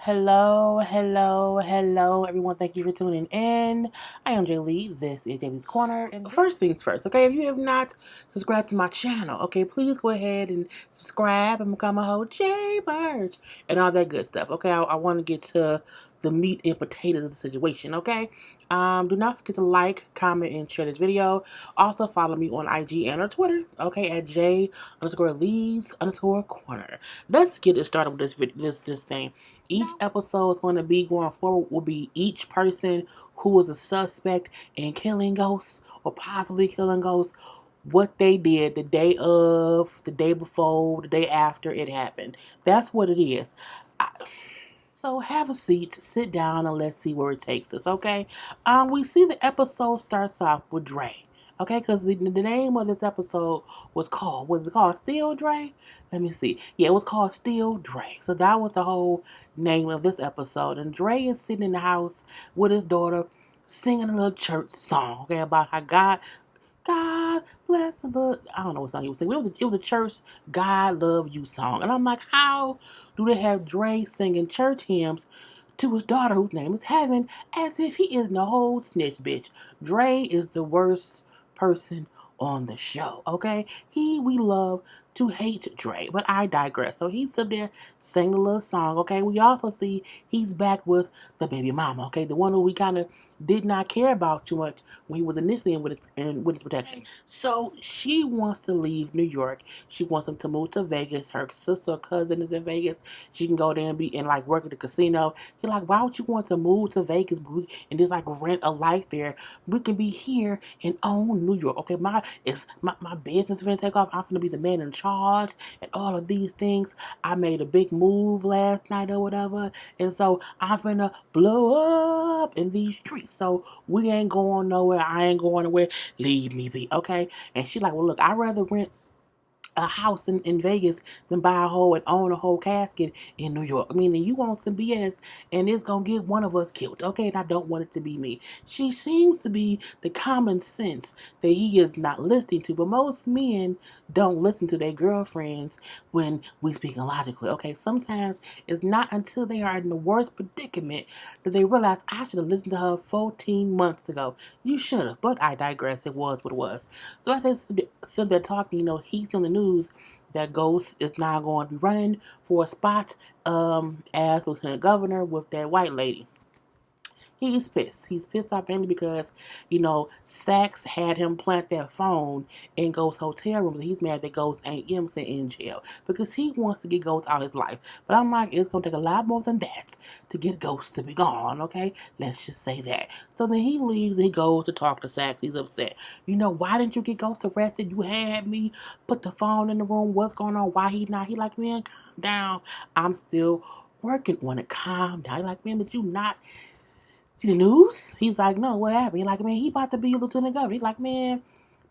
Hello, everyone. Thank you for tuning in. I am JayLee. This is JLeesCorner. And first things first, okay? If you have not subscribed to my channel, okay, please go ahead and subscribe and become a whole JayBirds and all that good stuff, okay? I want to get to the meat and potatoes of the situation, okay? Do not forget to like, comment, and share this video. Also, follow me on IG and on Twitter, okay, at J_Lees_Corner. Let's get it started with this video, this thing. Each episode is going to be going forward will be each person who was a suspect in killing ghosts or possibly killing ghosts, what they did the day of, the day before, the day after it happened. That's what it is. So have a seat, sit down, and let's see where it takes us, okay? We see the episode starts off with Dre. Okay, because the name of this episode was it called Still Dre? Let me see. Yeah, it was called Still Dre. So that was the whole name of this episode. And Dre is sitting in the house with his daughter singing a little church song, okay, about how God bless the Lord. I don't know what song he was singing. It was a church God love you song. And I'm like, how do they have Dre singing church hymns to his daughter whose name is Heaven as if he isn't a whole snitch bitch? Dre is the worst person on the show, okay? We love to hate Dre, but I digress. So he's up there singing a little song, okay? We also see he's back with the baby mama, okay? The one who we kind of did not care about too much when he was initially with his protection. So she wants to leave New York. She wants him to move to Vegas. Her sister or cousin is in Vegas. She can go there and be and like work at the casino. He's like, why would you want to move to Vegas and just like rent a life there? We can be here and own New York. Okay, my business is gonna take off. I'm gonna be the man in charge and all of these things. I made a big move last night or whatever, and so I'm finna blow up in these streets. So we ain't going nowhere. I ain't going nowhere. Leave me be, okay? And she like, well, look, I'd rather rent a house in Vegas than buy a whole and own a whole casket in New York. I mean, you want some BS and it's gonna get one of us killed. Okay, and I don't want it to be me. She seems to be the common sense that he is not listening to, but most men don't listen to their girlfriends when we speak logically. Okay, sometimes it's not until they are in the worst predicament that they realize I should have listened to her 14 months ago. You should have, but I digress. It was what it was. So as they sit there talking, he's on the news that Ghost is now going to be running for a spot as lieutenant governor with that white lady. He's pissed. He's pissed off mainly because, Sachs had him plant that phone in Ghost's hotel room. So he's mad that Ghost ain't in jail because he wants to get Ghost out of his life. But I'm like, it's going to take a lot more than that to get Ghost to be gone, okay? Let's just say that. So then he leaves and he goes to talk to Sachs. He's upset. Why didn't you get Ghost arrested? You had me put the phone in the room. What's going on? Why he not? He like, man, calm down. I'm still working on it. Calm down. He like, man, but you not see the news? He's like, no, what happened? He like, man, he about to be a lieutenant governor. He's like, man,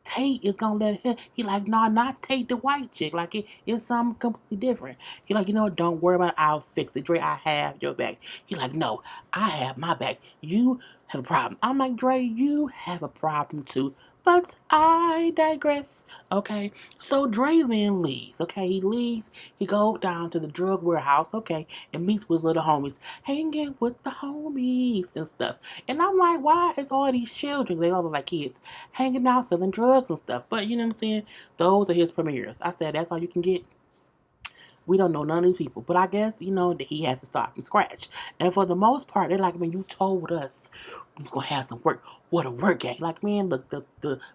Tate is gonna let him. He like, nah, not Tate the white chick. Like it's something completely different. He like, don't worry about it. I'll fix it. Dre, I have your back. He like, no, I have my back. You have a problem. I'm like, Dre, you have a problem too. But I digress. Okay. So Dre then leaves. Okay. He leaves. He goes down to the drug warehouse. Okay. And meets with little homies. Hanging with the homies and stuff. And I'm like, why is all these children, they all look like kids, hanging out selling drugs and stuff? But you know what I'm saying? Those are his premieres. I said, that's all you can get. We don't know none of these people. But I guess, that he has to start from scratch. And for the most part, they're like, man, you told us we was going to have some work. What a work at. Like, man, look,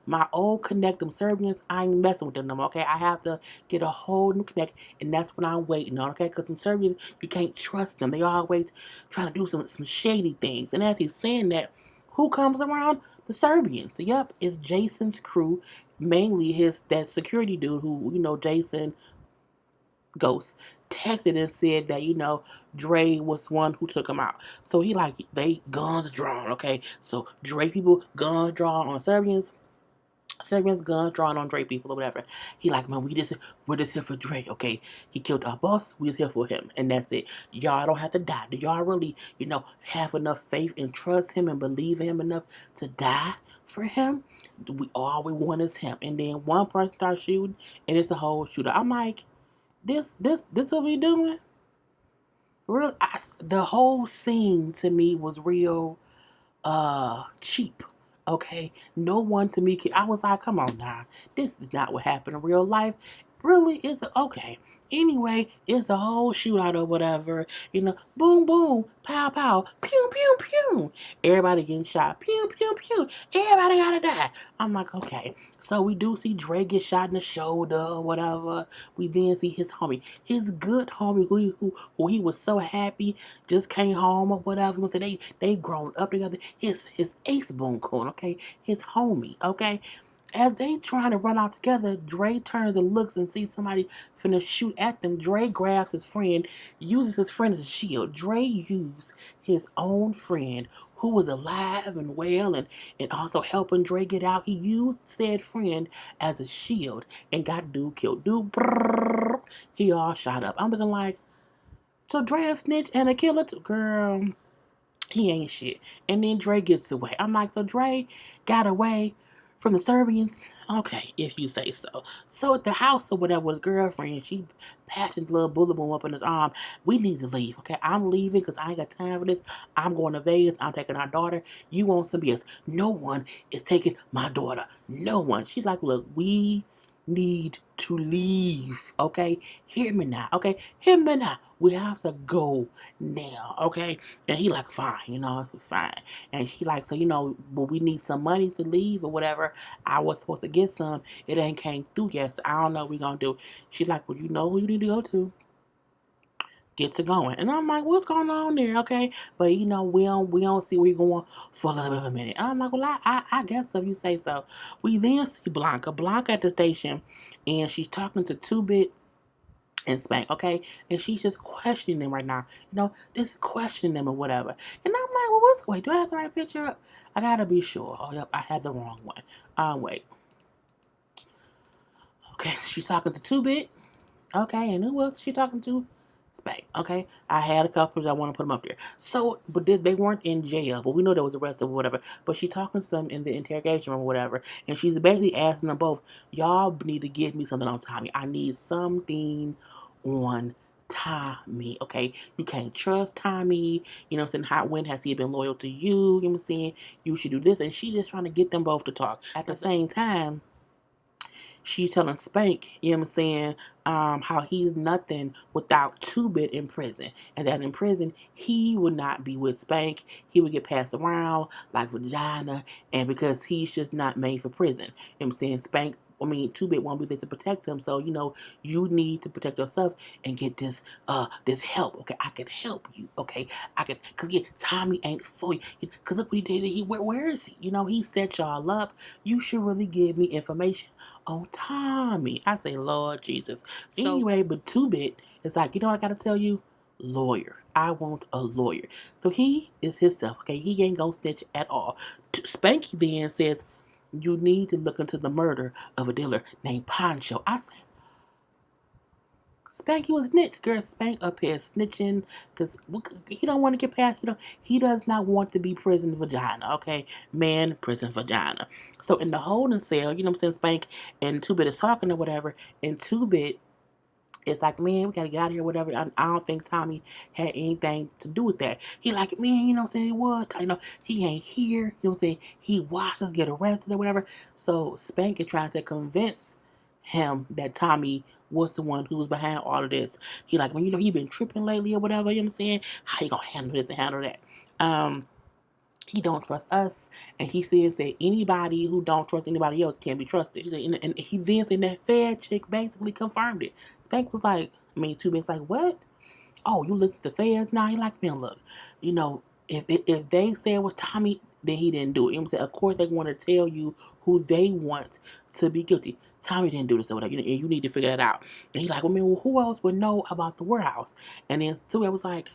my old connect, them Serbians, I ain't messing with them no more, okay? I have to get a whole new connect, and that's what I'm waiting on, okay? Because them Serbians, you can't trust them. They always trying to do some shady things. And as he's saying that, who comes around? The Serbians. So, yep, it's Jason's crew, mainly that security dude who, Jason Ghost texted and said that Dre was one who took him out. So he like they guns drawn, okay. So Dre people guns drawn on Serbians. Serbians guns drawn on Dre people or whatever. He like, man, we're just here for Dre, okay. He killed our boss. We just here for him, and that's it. Y'all don't have to die. Do y'all really have enough faith and trust him and believe in him enough to die for him? All we want is him. And then one person starts shooting, and it's the whole shooter. I'm like, this what we doing? real. The whole scene to me was real cheap. Okay, no one to me. I was like, come on now, this is not what happened in real life. Really, it's okay. Anyway, it's a whole shootout or whatever. Boom, boom, pow, pow, pew, pew, pew. Everybody getting shot, pew, pew, pew. Everybody gotta die. I'm like, okay. So we do see Dre get shot in the shoulder or whatever. We then see his homie, his good homie, who he was so happy just came home or whatever. So they grown up together. His ace boon coon, okay, his homie, okay. As they trying to run out together, Dre turns and looks and sees somebody finna shoot at them. Dre grabs his friend, uses his friend as a shield. Dre used his own friend who was alive and well and also helping Dre get out. He used said friend as a shield and got dude killed. Dude, brrr, he all shot up. I'm looking like, so Dre a snitch and a killer too? Girl, he ain't shit. And then Dre gets away. I'm like, so Dre got away from the Serbians? Okay, if you say so. So at the house or whatever with his girlfriend, she patched his little bullet wound up in his arm. We need to leave, okay? I'm leaving because I ain't got time for this. I'm going to Vegas. I'm taking our daughter. You want some BS. No one is taking my daughter. No one. She's like, look, we need to leave, okay? Hear me now, okay? Hear me now. We have to go now, okay? And he like, fine, fine. And she like, so, but we need some money to leave or whatever. I was supposed to get some. It ain't came through yet, so I don't know what we gonna do. She's like, well, you know who you need to go to. Get to going. And I'm like, what's going on there, okay? But, we don't see where you're going for a little bit of a minute. And I'm like, well, I guess so, if you say so. We then see Blanca at the station, and she's talking to 2-Bit and Spank, okay? And she's just questioning them right now. Just questioning them or whatever. And I'm like, well, wait, do I have the right picture up? I gotta be sure. Oh, yep, I had the wrong one. Wait. Okay, she's talking to 2-Bit. Okay, and who else is she talking to? Spank. Okay, I had a couple. I want to put them up there. So, but they weren't in jail. But we know they was arrested or whatever. But she talking to them in the interrogation room or whatever, and she's basically asking them both, "Y'all need to give me something on Tommy. I need something on Tommy. Okay, you can't trust Tommy. You know what I'm saying? When has he been loyal to you? You know what I'm saying? You should do this." And she just trying to get them both to talk. At the same time, she's telling Spank, you know what I'm saying, how he's nothing without 2-Bit in prison. And that in prison, he would not be with Spank. He would get passed around like vagina. And because he's just not made for prison. You know what I'm saying? 2-Bit won't be there to protect him. So, you need to protect yourself and get this help. Okay, I can help you. Okay, I can, because Tommy ain't for you. Because look what he did. Where is he? He set y'all up. You should really give me information on Tommy. I say, Lord Jesus. So, anyway, but 2-Bit is like, I gotta tell you, lawyer. I want a lawyer. So he is himself. Okay, he ain't gonna snitch at all. Spanky then says, you need to look into the murder of a dealer named Pancho. I say, Spanky was snitch, girl. Spank up here snitching because he don't want to get past. He does not want to be prison vagina. Okay, man, prison vagina. So in the holding cell, you know what I'm saying, Spank and 2-Bit is talking or whatever, and 2-Bit it's like, man, we gotta get out of here, whatever. I don't think Tommy had anything to do with that. He like, man, you know what I'm saying? He was, he ain't here. You know what I'm saying? He watched us get arrested or whatever. So Spank is trying to convince him that Tommy was the one who was behind all of this. He like, man, you been tripping lately or whatever. You know what I'm saying? How you gonna handle this and handle that? He don't trust us, and he says that anybody who don't trust anybody else can't be trusted. And he then said that fair chick basically confirmed it. Spank was like, 2-Bit's like, what? Oh, you listen to feds now? He like, man, look, if they say it was Tommy, then he didn't do it. You know what I'm saying? Of course, they want to tell you who they want to be guilty. Tommy didn't do this or whatever, and you need to figure that out. And he like, well, who else would know about the warehouse? And then 2-Bit was like,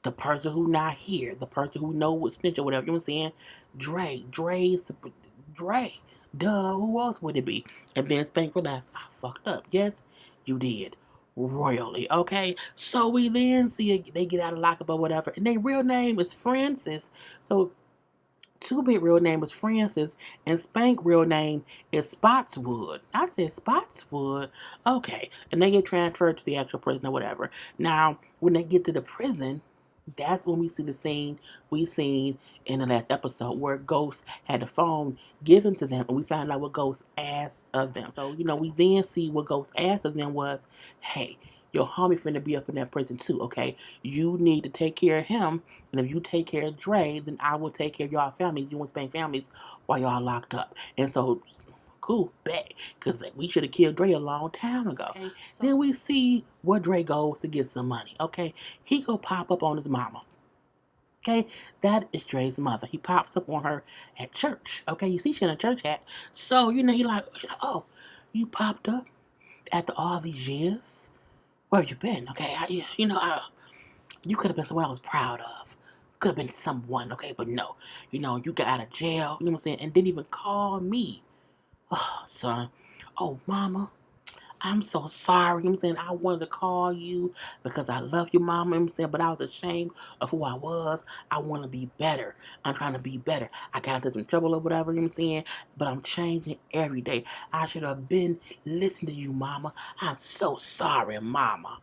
the person who not here, the person who know what snitch or whatever, you know what I'm saying? Dre. Duh, who else would it be? And then Spank relaxed. I fucked up. Yes, you did. Royally, okay? So we then see they get out of lockup or whatever, and their real name is Francis. So Two Bit real name is Francis, and Spank real name is Spotswood. I said Spotswood? Okay. And they get transferred to the actual prison or whatever. Now, when they get to the prison, that's when we see the scene we seen in the last episode where Ghost had the phone given to them, and we found out what Ghost asked of them. So, we then see what Ghost asked of them was, hey, your homie finna be up in that prison too, okay? You need to take care of him, and if you take care of Dre, then I will take care of y'all families, you and Spank families, while y'all locked up. And so, cool, bet, because we should have killed Dre a long time ago. Okay, so then we see where Dre goes to get some money, okay? He go pop up on his mama. Okay, that is Dre's mother. He pops up on her at church. Okay, you see she in a church hat. So, she's like, oh, you popped up after all these years? Where have you been? Okay, you could have been someone I was proud of. Could have been someone, okay, but no. You got out of jail, you know what I'm saying, and didn't even call me. Oh, son. Oh, mama. I'm so sorry. You know what I'm saying? I wanted to call you because I love you, mama. You know what I'm saying? But I was ashamed of who I was. I want to be better. I'm trying to be better. I got into some trouble or whatever, you know what I'm saying? But I'm changing every day. I should have been listening to you, mama. I'm so sorry, mama.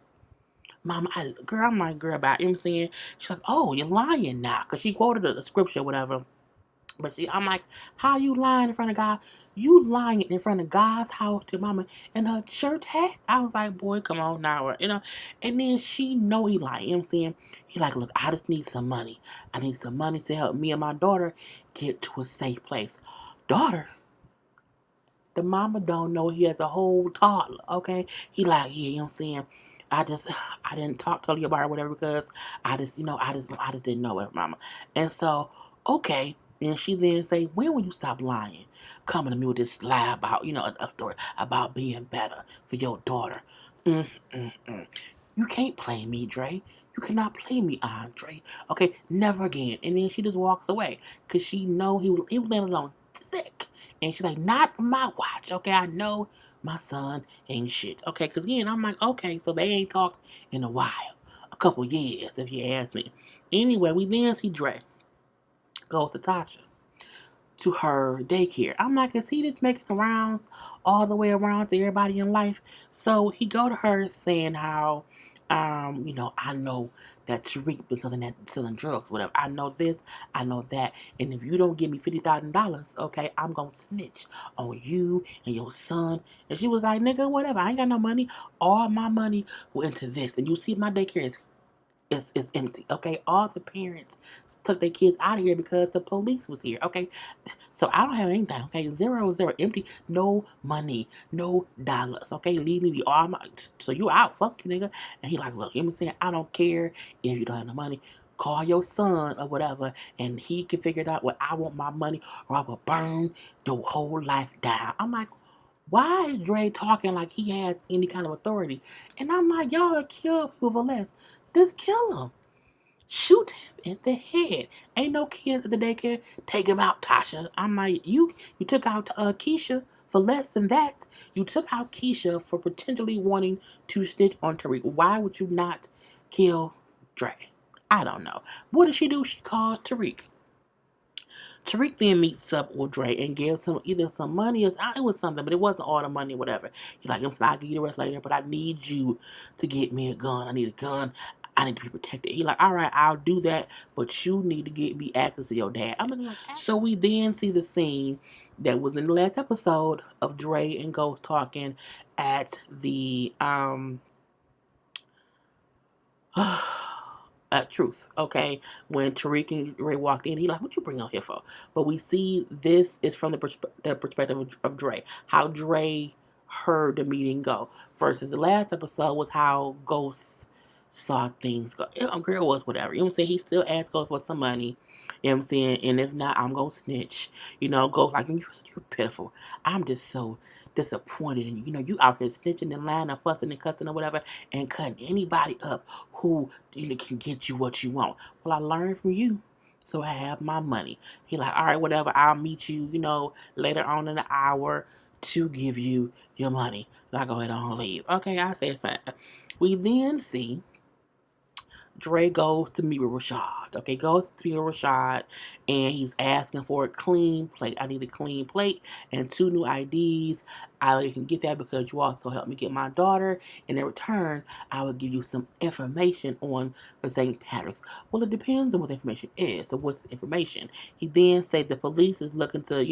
Mama, I'm like, girl, about, you know what I'm saying? She's like, oh, you're lying now. Because she quoted a scripture or whatever. But I'm like, how you lying in front of God? You lying in front of God's house to mama in her church hat? I was like, boy, come on now, And then she know he lying, you know what I'm saying? He like, look, I just need some money. I need some money to help me and my daughter get to a safe place. Daughter? The mama don't know he has a whole toddler, okay? He like, yeah, you know what I'm saying? I didn't talk to you about it or whatever because I just didn't know it, mama. And so, okay. And she then say, when will you stop lying? Coming to me with this lie about, a story about being better for your daughter. You can't play me, Dre. You cannot play me, Andre. Okay, never again. And then she just walks away because she know he was landing on thick. And she's like, not my watch. Okay, I know my son ain't shit. Okay, because again, I'm like, okay, so they ain't talked in a while. A couple years, if you ask me. Anyway, we then see Dre goes to Tasha to her daycare. I'm like, is he just making the rounds all the way around to everybody in life? So he go to her saying how, I know that Tarik been selling drugs, whatever. I know this, I know that, and if you don't give me $50,000, okay, I'm gonna snitch on you and your son. And she was like, nigga, whatever. I ain't got no money. All my money went into this, and you see my daycare is empty, okay? All the parents took their kids out of here because the police was here, okay? So I don't have anything, okay? 0, empty, no money, no dollars, okay? Leave me be all my, so you out, fuck you, nigga. And he like, look, you know what I'm saying? I don't care if you don't have no money. Call your son or whatever, and he can figure it out. Well, I want my money, or I will burn your whole life down. I'm like, why is Dre talking like he has any kind of authority? And I'm like, y'all kill people for less. Just kill him. Shoot him in the head. Ain't no kids at the daycare. Take him out, Tasha. I'm like, you took out Keisha for less than that. You took out Keisha for potentially wanting to stitch on Tarik. Why would you not kill Dre? I don't know. What did she do? She called Tarik. Tarik then meets up with Dre and gives him either some money or it was something, but it wasn't all the money or whatever. He's like, I'll give you the rest later, but I need you to get me a gun. I need a gun. I need to be protected. He's like, all right, I'll do that, but you need to get me access to your dad. I'm like, so we then see the scene that was in the last episode of Dre and Ghost talking at the Truth, okay? When Tarik and Ray walked in, he like, what you bring out here for? But we see this is from the perspective of Dre. How Dre heard the meeting go. Versus the last episode was how Ghost saw things go. Girl was whatever. You know what I'm saying? He still asked Ghost for some money. You know what I'm saying? And if not, I'm going to snitch. Ghost like, you're pitiful. I'm just so disappointed. And, you out here snitching and lying and fussing and cussing or whatever and cutting anybody up who can get you what you want. Well, I learned from you, so I have my money. He like, all right, whatever. I'll meet you, later on in the hour to give you your money. And I go ahead and leave. Okay, I said fine. We then see Dre goes to meet with Rashad. Okay, goes to meet with Rashad, and he's asking for a clean plate. I need a clean plate and 2 new IDs. I can get that because you also helped me get my daughter. And in return, I will give you some information on the St. Patrick's. Well, it depends on what the information is. So what's the information? He then said the police is looking to,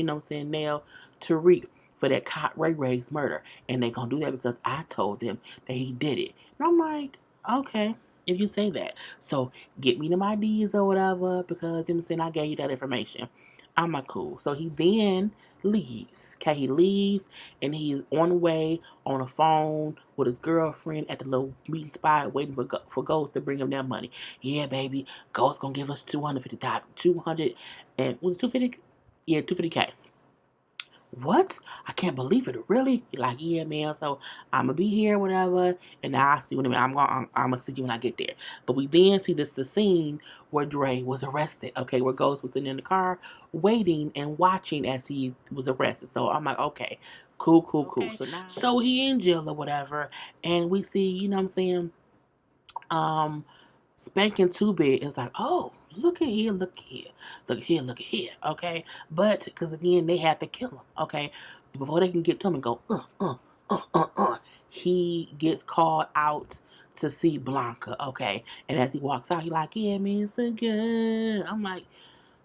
nail Tarik for that cop Ray Ray's murder. And they gonna do that because I told them that he did it. And I'm like, okay, if you say that. So get me them IDs or whatever because I gave you that information. I'm like, cool. So he then leaves. Okay, he leaves and he's on the way on the phone with his girlfriend at the little meeting spot waiting for Ghost to bring him that money. Yeah, baby, Ghost gonna give us 250,000. 200 and was it 250? Yeah, 250K. What? I can't believe it. Really? You're like, yeah, man. So I'm gonna be here, whatever, and now I see what I mean. I'm gonna see you when I get there. But we then see the scene where Dre was arrested. Okay, where Ghost was sitting in the car, waiting and watching as he was arrested. So I'm like, okay, cool, cool, cool. Okay. So he in jail or whatever, and we see, Spanking 2-Bit is like, oh, look at here, look here, look here, look at here, okay? But, because again, they have to kill him, okay? Before they can get to him and go, he gets called out to see Blanca, okay? And as he walks out, he like, yeah, man, it's so good. I'm like,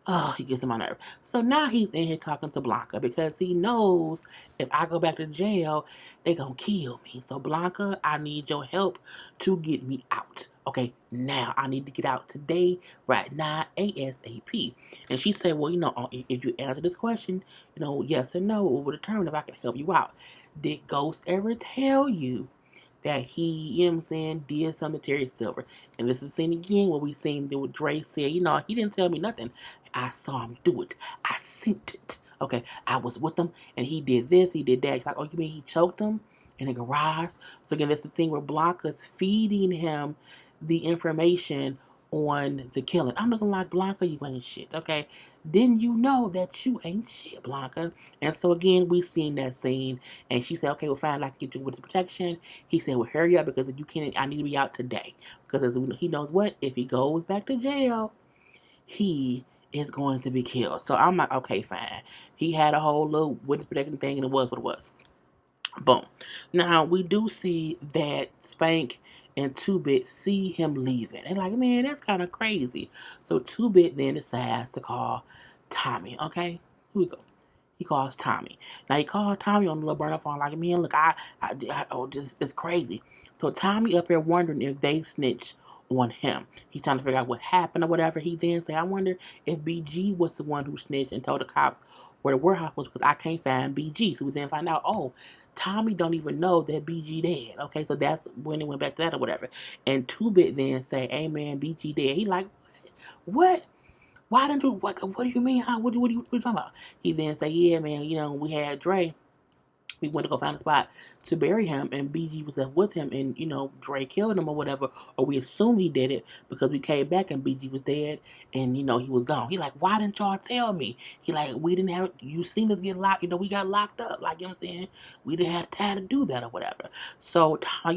oh, he gets him on nerve. So now he's in here talking to Blanca because he knows if I go back to jail, they gonna kill me. So Blanca, I need your help to get me out. Okay, now I need to get out today, right now, ASAP. And she said, well, if you answer this question, yes or no, it will determine if I can help you out. Did Ghost ever tell you that he, did something to Terry Silver? And this is the scene again where we seen that Dre said, he didn't tell me nothing. I saw him do it. I seen it. Okay, I was with him and he did this, he did that. He's like, oh, you mean he choked him in the garage? So again, that's the scene where Blanca's feeding him the information on the killing. I'm looking like, Blanca, you ain't shit, okay? Didn't you know that you ain't shit, Blanca? And so again, we seen that scene, and she said, okay, well, fine, I can get you with protection. He said, well, hurry up because if you can't, I need to be out today. Because he knows what? If he goes back to jail, he is going to be killed. So I'm like, okay, fine. He had a whole little witness protection thing, and it was what it was. Boom. Now, we do see that Spank and 2-Bit see him leaving. They're like, man, that's kind of crazy. So 2-Bit then decides to call Tommy, okay? Here we go. He calls Tommy. Now, he called Tommy on the little burner phone like, man, look, this is crazy. So Tommy up here wondering if they snitched on him. He's trying to figure out what happened or whatever. He then say, I wonder if BG was the one who snitched and told the cops where the warehouse was because I can't find BG. So we then find out, oh, Tommy don't even know that BG dead. Okay, so that's when it went back to that or whatever. And 2-Bit then say, hey man, BG dead. He like, what? Why didn't you, what do you mean? What are you talking about? He then say, yeah man, we had Dre. We went to go find a spot to bury him, and BG was left with him, and Dre killed him or whatever, or we assume he did it because we came back and BG was dead, and he was gone. He like, why didn't y'all tell me? He like, we didn't have, you seen us get locked, we got locked up, like what I'm saying, we didn't have time to do that or whatever. So look, I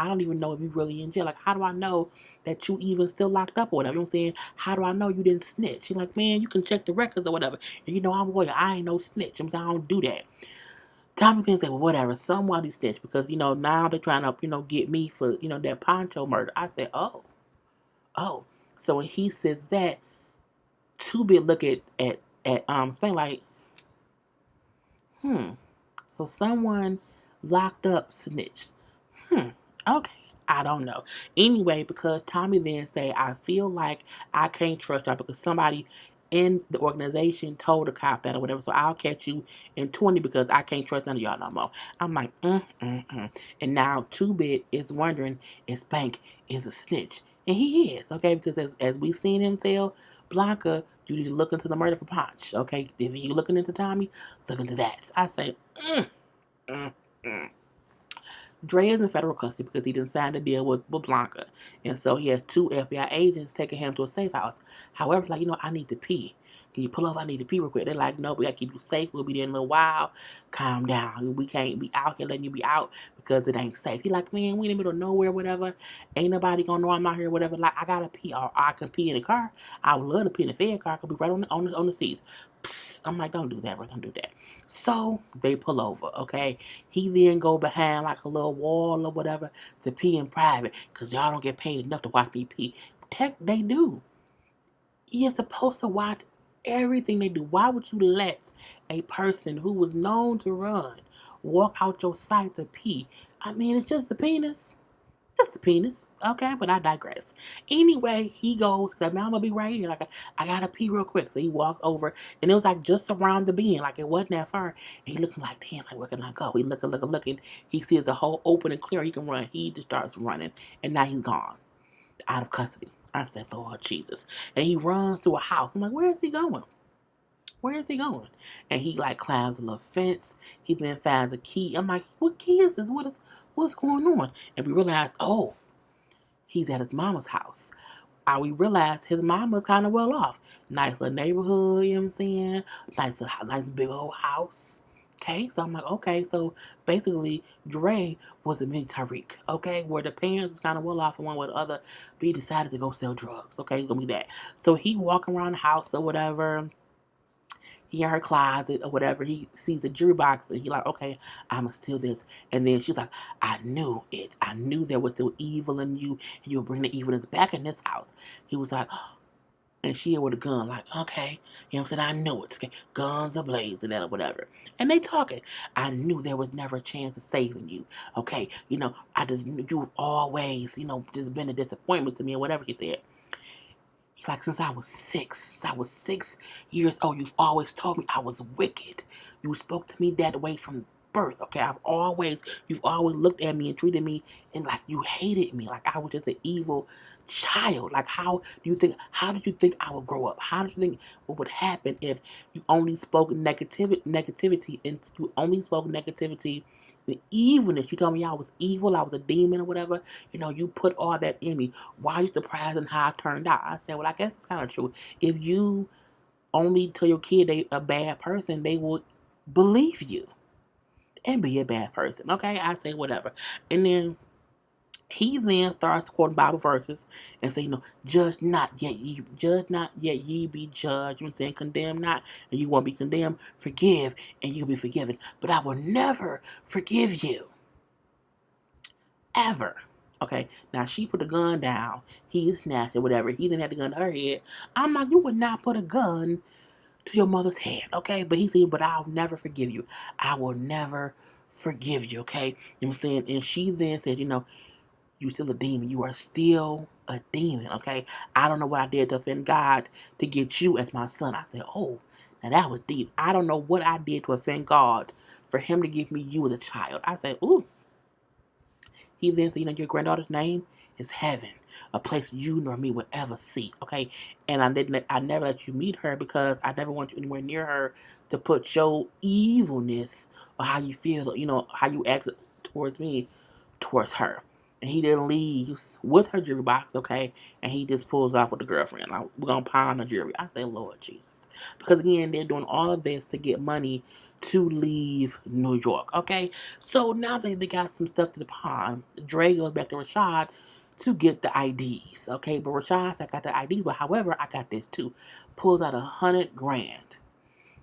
don't even know if you really in jail. Like, how do I know that you even still locked up or whatever? I'm saying, how do I know you didn't snitch? He like, man, you can check the records or whatever, and I'm a lawyer, I ain't no snitch. I'm saying, I don't do that. Tommy can say, well, whatever, somebody snitched because, now they're trying to, get me for, that Poncho murder. I said, oh. So when he says that, 2-Bit look at Spain like, so someone locked up snitched. Okay. I don't know. Anyway, because Tommy then say, I feel like I can't trust y'all because somebody in the organization told the cop that or whatever. So I'll catch you in 20 because I can't trust none of y'all no more. I'm like, And now 2-Bit is wondering if Spank is a snitch. And he is, okay? Because as we seen him tell Blanca, you need to look into the murder for Punch, okay? If you looking into Tommy, look into that. I say, Dre is in federal custody because he didn't sign a deal with Blanca. And so he has 2 FBI agents taking him to a safe house. However, like, I need to pee. Can you pull up? I need to pee real quick. They're like, no, we got to keep you safe. We'll be there in a little while. Calm down. We can't be out here letting you be out because it ain't safe. He like, man, we in the middle of nowhere, whatever. Ain't nobody gonna know I'm out here, whatever. Like, I gotta pee, or I can pee in the car. I would love to pee in the Fed car. I could be right on the seats. Psst. I'm like, don't do that, bro. Don't do that. So they pull over, okay? He then go behind like a little wall or whatever to pee in private, because y'all don't get paid enough to watch me pee. Tech, they do. You're supposed to watch everything they do. Why would you let a person who was known to run walk out your sight to pee? I mean, it's just a penis. Just a penis. Okay, but I digress. Anyway, he goes, because I'm gonna be right here. Like, I gotta pee real quick. So he walks over, and it was like just around the bend. Like, it wasn't that far. And he looking like, damn, like, where can I go? He looking. He sees the whole open and clear. He can run. He just starts running. And now he's gone. Out of custody. I said, Lord Jesus. And he runs to a house. I'm like, where is he going? Where is he going? And he like climbs a little fence. He then finds a key. I'm like, what key is this? What's going on? And we realize, oh, he's at his mama's house. We realized his mom was kind of well off. Nice little neighborhood, you know what I'm saying? Nice big old house. Okay, so I'm like, okay, so basically, Dre was a mini Tarik, okay, where the parents was kind of well off and one with the other, but he decided to go sell drugs, okay, it's gonna be that. So he walking around the house or whatever, he in her closet or whatever, he sees the jewelry box and he like, okay, I'ma steal this. And then she's like, I knew it. I knew there was still evil in you and you'll bring the evilness back in this house. He was like, and she with a gun, like, okay, you know what I'm saying? I knew it. Okay, guns ablaze and that or whatever. And they talking. I knew there was never a chance of saving you. Okay, I just knew you've always, just been a disappointment to me or whatever she said. He's like, since I was 6 years old, you've always told me I was wicked. You spoke to me that way from birth. Okay, you've always looked at me and treated me and like you hated me, like I was just an evil child. Like, how did you think I would grow up? How did you think what would happen if you only spoke negativity, and you only spoke negativity and evilness? You told me I was evil, I was a demon or whatever. You put all that in me. Why are you surprised in how I turned out? I said, well, I guess it's kind of true. If you only tell your kid they a bad person, they will believe you and be a bad person. Okay, I say whatever. And then he then starts quoting Bible verses and say, judge not yet ye be judged. You know what I'm saying? Condemn not, and you won't be condemned. Forgive, and you'll be forgiven. But I will never forgive you. Ever. Okay, now she put a gun down. He snatched it, whatever. He didn't have the gun to her head. I'm like, you would not put a gun to your mother's head, okay? But he said, but I'll never forgive you. I will never forgive you, okay? You know what I'm saying? And she then said, you still a demon. You are still a demon, okay? I don't know what I did to offend God to get you as my son. I said, oh, now that was deep. I don't know what I did to offend God for him to give me you as a child. I said, ooh. He then said, your granddaughter's name is Heaven, a place you nor me would ever see, okay? And I never let you meet her because I never want you anywhere near her to put your evilness or how you feel, how you act towards me, towards her. And he then leaves with her jewelry box, okay? And he just pulls off with the girlfriend. Like, we're going to pawn the jewelry. I say, Lord Jesus. Because, again, they're doing all of this to get money to leave New York, okay? So now they got some stuff to the pawn. Dre goes back to Rashad to get the IDs, okay? But Rashad said, I got the IDs, but however, I got this too. Pulls out $100,000.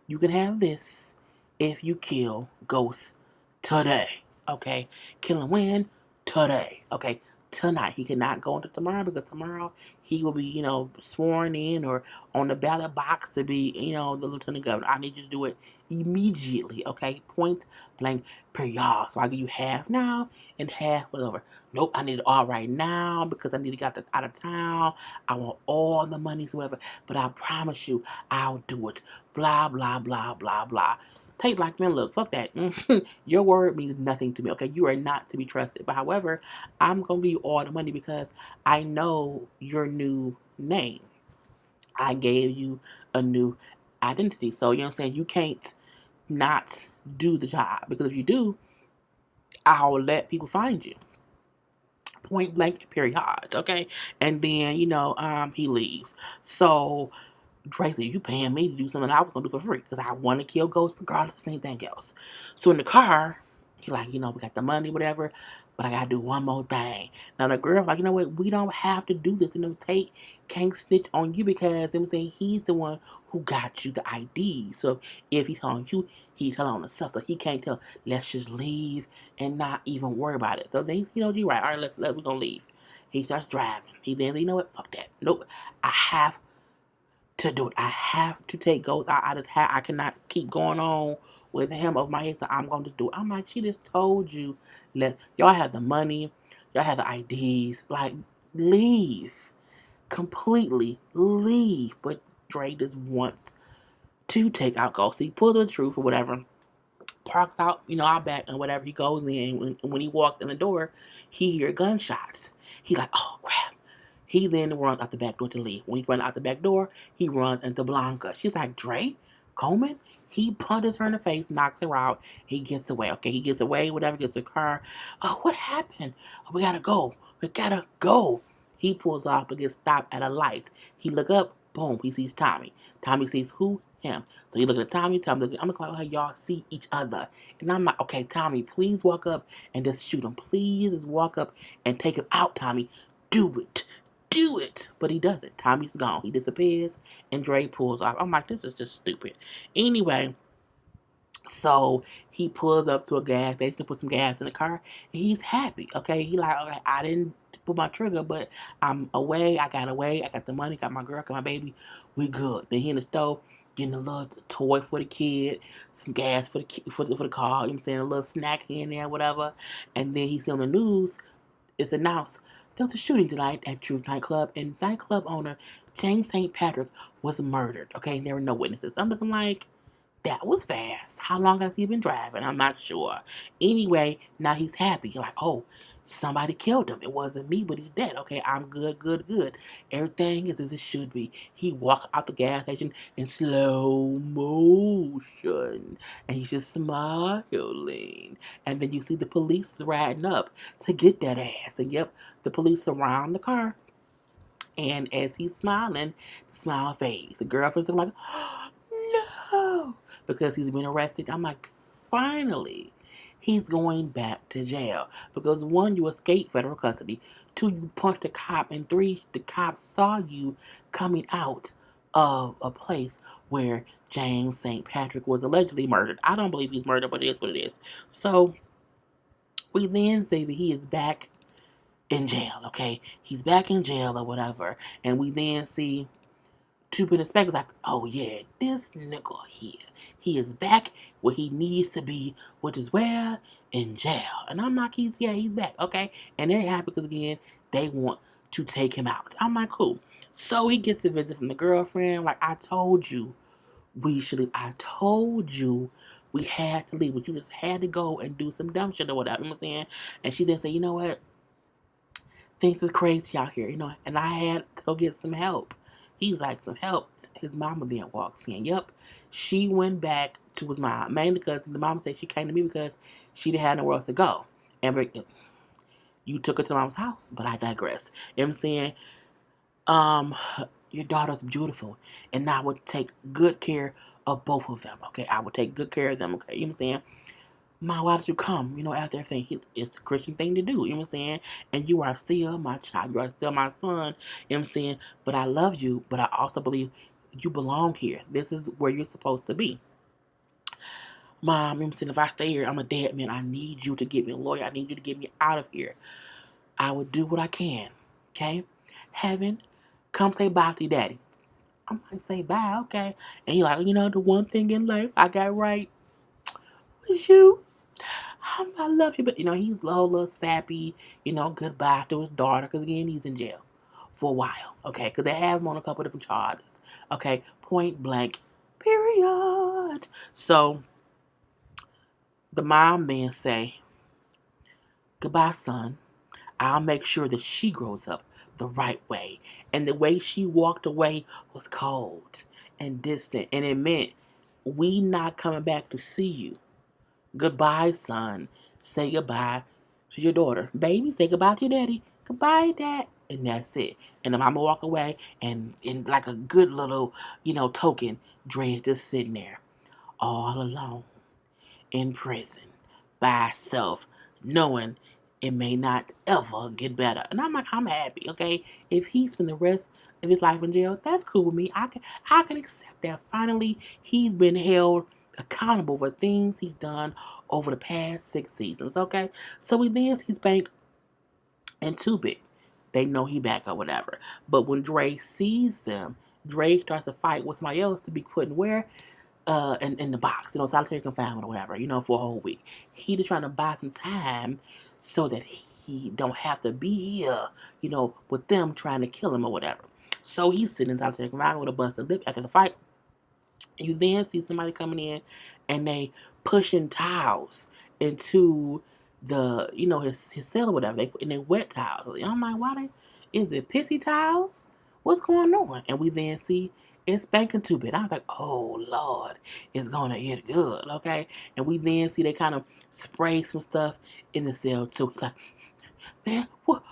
You can have this if you kill Ghost today, okay? Kill him when? Today, okay? Tonight. He cannot go into tomorrow because tomorrow he will be, sworn in or on the ballot box to be, the lieutenant governor. I need you to do it immediately, okay? Point blank, period. So I give you half now and half whatever. Nope, I need it all right now because I need to get out of town. I want all the monies, whatever. But I promise you, I'll do it. Blah, blah, blah, blah, blah. Take like, man, look, fuck that. Your word means nothing to me, okay? You are not to be trusted. But however, I'm going to give you all the money because I know your new name. I gave you a new identity. So, you know what I'm saying? You can't not do the job. Because if you do, I'll let people find you. Point blank, period. Okay? And then, he leaves. So Tracy, you paying me to do something I was gonna do for free because I want to kill ghosts regardless of anything else. So in the car, He like, we got the money, whatever, but I gotta do one more thing. Now the girl like, you know what, we don't have to do this. Tate can't snitch on you because I'm saying he's the one who got you the ID. So if he's telling you, he's telling on himself. So he can't tell. Let's just leave and not even worry about it. So then you're right. All right, we're gonna leave. He starts driving. He then, you know what? Fuck that. Nope. I have to do it. I have to take Ghost. I cannot keep going on with him over my head, so I'm going to do it. I'm like, she just told you, y'all have the money, y'all have the IDs, like, leave. Completely leave. But Dre just wants to take out Ghost. He pulls the truth or whatever, parks out, our back and whatever. He goes in, and when he walks in the door, he hears gunshots. He like, oh, crap. He then runs out the back door to leave. When he runs out the back door, he runs into Blanca. She's like, Dre? Coleman? He punches her in the face, knocks her out. He gets away. Okay, he gets away, whatever, gets the car. Oh, what happened? Oh, we gotta go. We gotta go. He pulls off but gets stopped at a light. He look up, boom, he sees Tommy. Tommy sees who? Him. So he looking at Tommy. I'm looking like, how y'all see each other. And I'm like, okay, Tommy, please walk up and just shoot him. Please just walk up and take him out, Tommy. Do it. Do it. But he doesn't. Tommy's gone. He disappears and Dre pulls off. I'm like, this is just stupid. Anyway, so he pulls up to a gas station to put some gas in the car, and he's happy. Okay, he like, okay, I didn't pull my trigger, but I'm away. I got away. I got the money. Got my girl. Got my baby. We good. Then he in the stove getting a little toy for the kid, some gas for the for the car. You know what I'm saying, a little snack in there, whatever. And then he's on the news. It's announced there was a shooting tonight at Truth Nightclub, and nightclub owner James St. Patrick was murdered. Okay, there were no witnesses. I'm looking like, that was fast. How long has he been driving? I'm not sure. Anyway, now he's happy. Like, oh, somebody killed him. It wasn't me, but he's dead. Okay, I'm good, good, good. Everything is as it should be. He walked out the gas station in slow motion. And he's just smiling. And then you see the police riding up to get that ass. And yep, the police surround the car. And as he's smiling, the smile fades. The girlfriend's like, no, because he's been arrested. I'm like, finally, he's going back to jail. Because one, you escaped federal custody. Two, you punched a cop. And three, the cop saw you coming out of a place where James St. Patrick was allegedly murdered. I don't believe he's murdered, but it is what it is. So we then say that he is back in jail, okay? He's back in jail or whatever. And we then see two inspectors like, oh yeah, this nigga here, he is back where he needs to be, which is where? In jail. And I'm like, he's back, okay? And they're happy because again, they want to take him out. I'm like, cool. So he gets a visit from the girlfriend. Like, I told you we should leave. I told you we had to leave, but you just had to go and do some dumb shit or whatever. You know what I'm saying? And she then said, you know what? Things is crazy out here, and I had to go get some help. He's like, some help. His mama then walks in. Yep. She went back to his mom, mainly because the mama said she came to me because she didn't have nowhere else to go. And you took her to mom's house, but I digress. You know what I'm saying? Um, your daughter's beautiful, and I would take good care of both of them, okay? I would take good care of them, okay? You know what I'm saying? Ma, why did you come? After everything, it's the Christian thing to do. You know what I'm saying? And you are still my child. You are still my son. You know what I'm saying? But I love you. But I also believe you belong here. This is where you're supposed to be. Mom, you know what I'm saying? If I stay here, I'm a dead man. I need you to get me a lawyer. I need you to get me out of here. I will do what I can. Okay? Heaven, come say bye to your daddy. I'm like, say bye, okay. And you're like, the one thing in life I got right was you. I love you, but he's a little sappy, goodbye to his daughter, because again, he's in jail for a while, okay, because they have him on a couple different charges, okay, point blank, period. So, the mom then say, goodbye, son. I'll make sure that she grows up the right way. And the way she walked away was cold and distant, and it meant we not coming back to see you. Goodbye, son. Say goodbye to your daughter. Baby, say goodbye to your daddy. Goodbye, dad. And that's it. And the mama walk away, and in like a good little, token, Dre just sitting there all alone in prison, by itself, knowing it may not ever get better. And I'm like, I'm happy, okay? If he spent the rest of his life in jail, that's cool with me. I can accept that. Finally, he's been held accountable for things he's done over the past 6 seasons, okay? So we then see Spank and Two Bit. They know he back or whatever. But when Dre sees them, Dre starts to fight with somebody else to be put in where? In the box, solitary confinement or whatever, for a whole week. He just trying to buy some time so that he don't have to be here, with them trying to kill him or whatever. So he's sitting in solitary confinement with a busted lip after the fight. You then see somebody coming in and they pushing towels into his cell or whatever. And they wet towels. And I'm like, is it pissy towels? What's going on? And we then see it's spanking too bit. I was like, oh Lord, it's gonna get good, okay? And we then see they kind of spray some stuff in the cell too. Like, man, what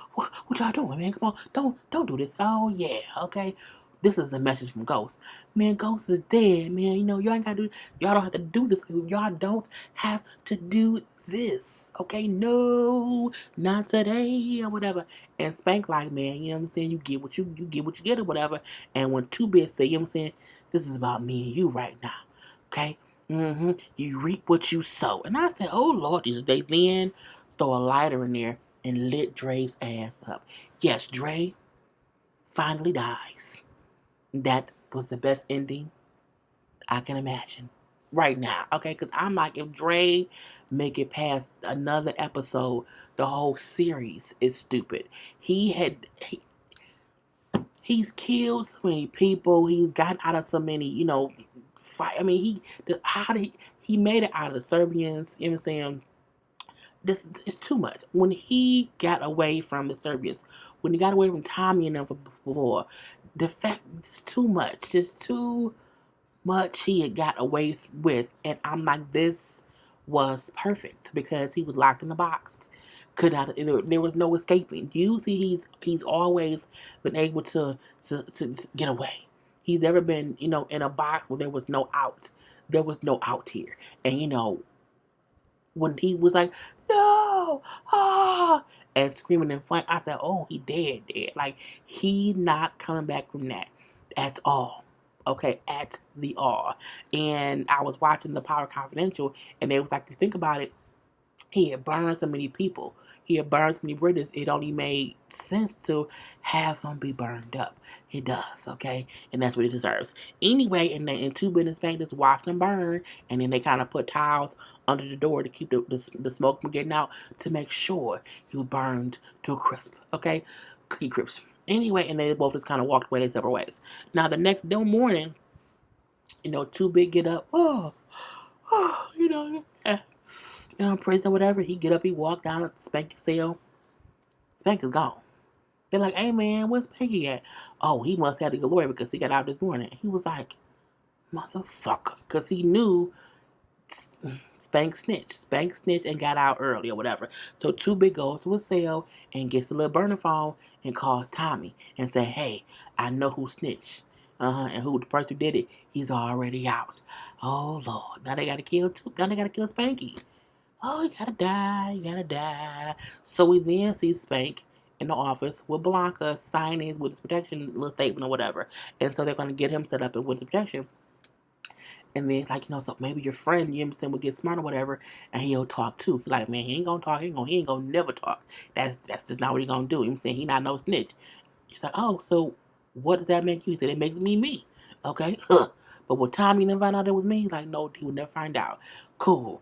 y'all doing, man? Come on, don't do this. Oh yeah, okay. This is a message from Ghost. Man, Ghost is dead, man. Y'all ain't gotta do. Y'all don't have to do this. Y'all don't have to do this. Okay, no, not today or whatever. And Spank like, man, you know what I'm saying? You get what you get what you get or whatever. And when Two Bits say, you know what I'm saying? This is about me and you right now. Okay? You reap what you sow. And I said, oh Lord, they then throw a lighter in there and lit Dre's ass up. Yes, Dre finally dies. That was the best ending I can imagine right now. Okay, because I'm like, if Dre make it past another episode, the whole series is stupid. He's killed so many people. He's gotten out of so many, fight. I mean, he made it out of the Serbians? You know what I'm saying? This is too much. When he got away from the Serbians, when he got away from Tommy and them before, the fact it's too much. Just too much he had got away with. And I'm like, this was perfect because he was locked in the box. Could not. There was no escaping. Usually he's always been able to get away. He's never been in a box where there was no out. There was no out here. And when he was like, no, and screaming in front, I said, oh, he dead. Like, he not coming back from that at all. Okay, at the all. And I was watching The Power Confidential, and they was like, you think about it, he had burned so many people. He had burned so many bridges. It only made sense to have them be burned up. It does, okay? And that's what it deserves. Anyway, and Two Business Bank just watched them burn, and then they kind of put towels under the door to keep the smoke from getting out to make sure he was burned to a crisp, okay? Cookie crisp. Anyway, and they both just kind of walked away their separate ways. Now, the next morning, Two Big get up. Praise or whatever. He get up, he walk down at Spanky's cell. Spank is gone. They're like, hey man, where's Spanky at? Oh, he must have to get a lawyer because he got out this morning. He was like, motherfucker. Because he knew Spank snitched and got out early or whatever. So Two Big goes to a cell and gets a little burner phone and calls Tommy and say, hey, I know who snitched. And who the person who did it, he's already out. Oh Lord. Now they gotta kill Spanky. Oh, you gotta die. So we then see Spank in the office with Blanca signing his witness protection little statement or whatever. And so they're gonna get him set up in witness protection. And then it's like, so maybe your friend, will get smart or whatever, and he'll talk too. He's like, man, he ain't gonna talk, he ain't gonna never talk. That's just not what he gonna do. He not no snitch. He's like, oh, so what does that make you? He said, it makes me. Okay? But would Tommy never find out it was me? He's like, no, he would never find out. Cool.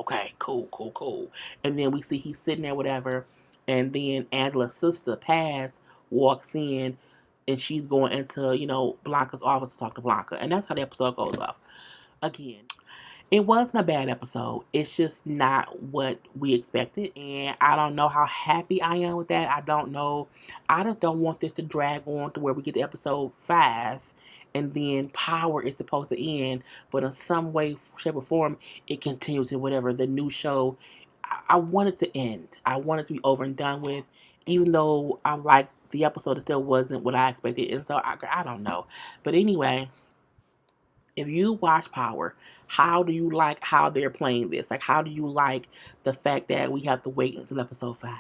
Okay, cool. And then we see he's sitting there, whatever, and then Angela's sister, Paz, walks in, and she's going into, Blanca's office to talk to Blanca. And that's how the episode goes off. Again, it wasn't a bad episode. It's just not what we expected. And I don't know how happy I am with that. I don't know. I just don't want this to drag on to where we get to episode 5 and then Power is supposed to end. But in some way, shape, or form, it continues in whatever the new show. I want it to end. I want it to be over and done with. Even though I like the episode, it still wasn't what I expected. And so I don't know. But anyway, if you watch Power, how do you like how they're playing this? Like, how do you like the fact that we have to wait until episode 5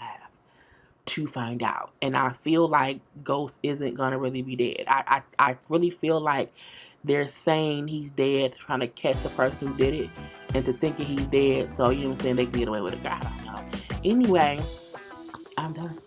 to find out? And I feel like Ghost isn't gonna really be dead. I really feel like they're saying he's dead, trying to catch the person who did it into thinking he's dead, so you know what I'm saying, they can get away with it. I don't know. Anyway, I'm done.